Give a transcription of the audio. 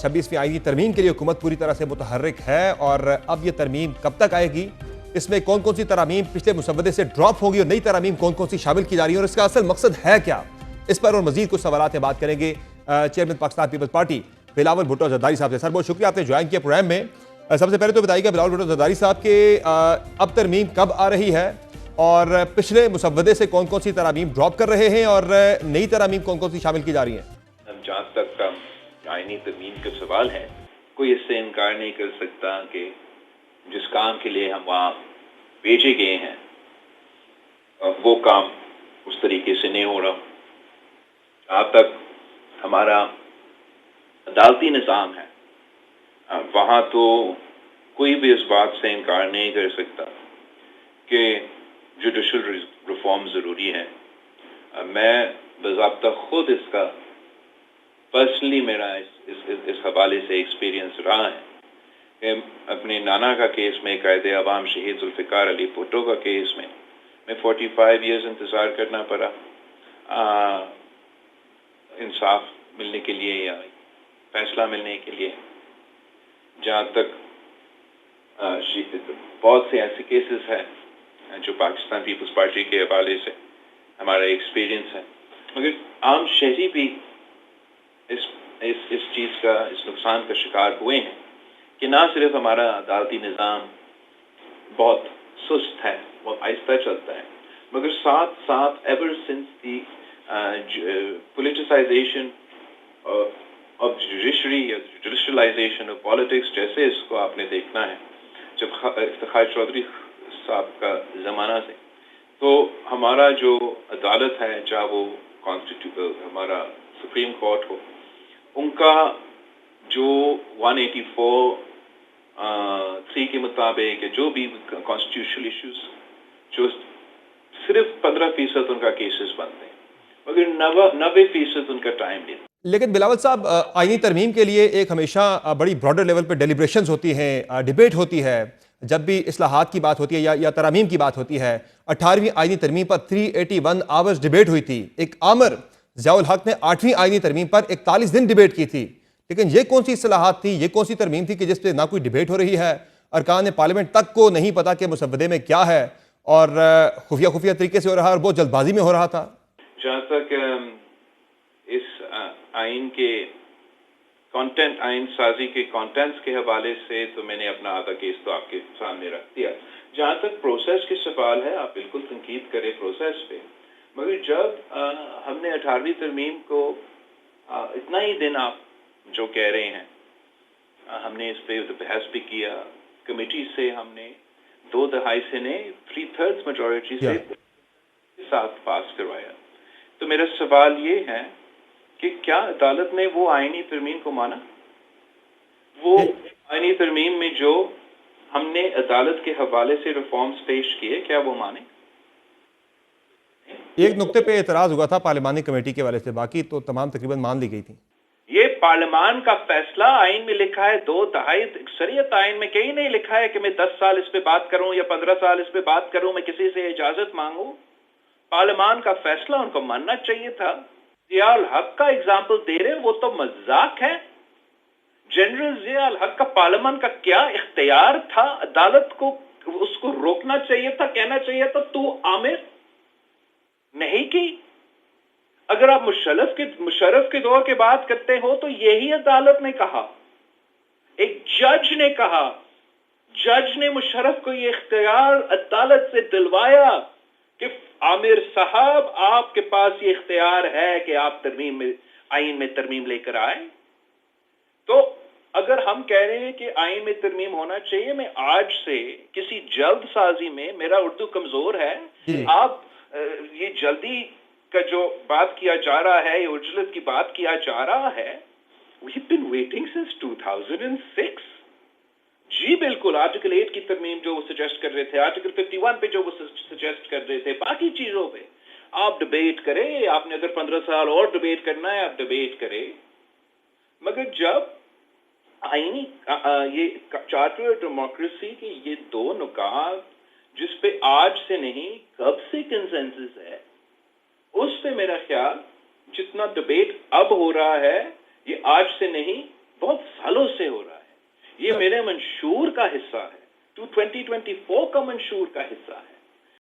26वीं आईनी तरमीम के लिए हुकूमत पूरी तरह से मुतहर्रिक है और अब ये तरमीम कब तक आएगी, इसमें कौन कौन सी तरामीम पिछले मुसवदे से ड्रॉप होगी और नई तरामीम कौन कौन सी शामिल की जा रही है और इसका असल मकसद है क्या, इस पर और मजीद कुछ सवालात में बात करेंगे chairman Pakistan peoples party Bilawal Bhutto Zardari साहब से। सर बहुत शुक्रिया आपने ज्वाइन किया प्रोग्राम में। सबसे पहले तो बताइएगा बिलावल भुट्टो जरदारी साहब के अब तरमीम कब आ रही है और पिछले मुसवदे से कौन कौन सी तरामीम ड्रॉप कर रहे हैं और नई तरामीम कौन कौन सी शामिल की जा रही हैं? जहाँ तक आईनी तरमीम का सवाल है, कोई इससे इनकार नहीं कर सकता कि जिस काम के लिए हम वहाँ भेजे गए हैं वो काम उस तरीके से नहीं हो रहा। जहाँ तक हमारा अदालती निज़ाम है वहाँ तो कोई भी इस बात से इनकार नहीं कर सकता कि जुडिशल रिफॉर्म ज़रूरी है। मैं बाज़ाब्ता खुद इसका पर्सनली मेरा इस हवाले से एक्सपीरियंस रहा है कि अपने नाना का केस में कायदे अवाम शहीद जुल्फ़िकार अली भुट्टो का केस में मैं 45 ईयर्स इंतज़ार करना पड़ा इंसाफ मिलने के लिए या फैसला मिलने के लिए। जहाँ तक बहुत से ऐसे केसेस हैं जो पाकिस्तान पीपल्स पार्टी के हवाले से हमारा एक्सपीरियंस है, मगर आम शहरी भी इस चीज़ का, इस नुकसान का शिकार हुए हैं कि ना सिर्फ हमारा अदालती निज़ाम बहुत सुस्त है, बहुत आहिस्ता चलता है, मगर साथ साथ ever since the politicisation of judiciary या जुडिशलाइजेशन ऑफ पॉलिटिक्स जैसे इसको आपने देखना है जब इफ्तिखार चौधरी साहब का ज़माना से, तो हमारा जो अदालत है, चाहे वो हमारा सुप्रीम कोर्ट हो, उनका जो 184(3) के मुताबिक जो भी कॉन्स्टिट्यूशनल इश्यूज जो सिर्फ 15% उनका केसेस बनते हैं, मगर 90% उनका टाइम लेते हैं। लेकिन बिलावल साहब, आईनी तरमीम के लिए एक हमेशा बड़ी ब्रॉडर लेवल पे डेलिब्रेशंस होती हैं, डिबेट होती है जब भी इस्लाहात की बात होती है या तरामीम की बात होती है। 18वीं आईनी तरमीम पर 381 आवर्स डिबेट हुई थी। एक आमर ज़ियाउल हक ने 8वीं आईनी तरमीम पर 41 दिन डिबेट की थी। लेकिन ये कौन सी इस्लाहात थी, ये कौन सी तरमीम थी कि जिस पे ना कोई डिबेट हो रही है, अरकान पार्लियामेंट तक को नहीं पता कि मुसवदे में क्या है और खुफिया तरीके से हो रहा है और बहुत जल्दबाजी में हो रहा था। जहाँ तक इस आइन के कंटेंट, आइन साजी के कंटेंट्स के हवाले से तो मैंने अपना आधा केस तो आपके सामने रख दिया। जहाँ तक प्रोसेस के सवाल है, आप बिल्कुल तनकीद करें प्रोसेस पे, मगर जब हमने 18वीं तरमीम को इतना ही दिन आप जो कह रहे हैं, हमने इस पे बहस भी किया, कमेटी से हमने 2/2 से ने 3/3 मेजॉरिटी से साथ पास करवाया। तो मेरा सवाल ये है कि क्या अदालत ने वो आईनी तरमीम को माना? वो आईनी तरमीम में जो हमने अदालत के हवाले से रिफॉर्म्स पेश किए, क्या वो माने? एक नुक्ते पे एतराज हुआ था पार्लिमानी कमेटी के हवाले से, बाकी तो तमाम तकरीबन मान ली गई थी। ये पार्लिमान का फैसला, आइन में लिखा है 2/2, शरीयत आइन में कहीं नहीं लिखा है कि मैं 10 साल इस पे बात करूं या 15 साल इस पे बात करूं, मैं किसी से इजाजत मांगू। पार्लिमान का फैसला उनको मानना चाहिए था। ज़ियाउल हक का एग्जाम्पल दे रहे, वो तो मजाक है। जनरल ज़ियाउल हक का पार्लियामेंट का क्या इख्तियार था? अदालत को उसको रोकना चाहिए था, कहना चाहिए था तू आमिर नहीं की। अगर आप मुशर्रफ के दौर की बात करते हो तो यही अदालत ने कहा, एक जज ने कहा, जज ने मुशर्रफ को ये इख्तियार अदालत से दिलवाया कि आमिर साहब आपके पास ये इख्तियार है कि आप आइन में तरमीम लेकर आए। तो अगर हम कह रहे हैं कि आइन में तरमीम होना चाहिए, मैं आज से किसी जल्दसाजी में, मेरा उर्दू कमजोर है, आप ये जल्दी का जो बात किया जा रहा है, उजलत की बात किया जा रहा है, we've been waiting since 2006। जी बिल्कुल, आर्टिकल 8 की तरमीम जो वो सजेस्ट कर रहे थे, आर्टिकल 51 पे जो वो सजेस्ट कर रहे थे, बाकी चीजों पे आप डिबेट करें। आपने अगर 15 साल और डिबेट करना है, आप डिबेट करें, मगर जब आईनी ये चार्टर डेमोक्रेसी की ये दो नुकात जिस पे आज से नहीं कब से कंसेंसस है, उस पे मेरा ख्याल जितना डिबेट अब हो रहा है ये आज से नहीं بہت سالوں سے ہو رہا ہے. یہ میرے منشور کا حصہ ہے, 2024 کا منشور کا حصہ ہے.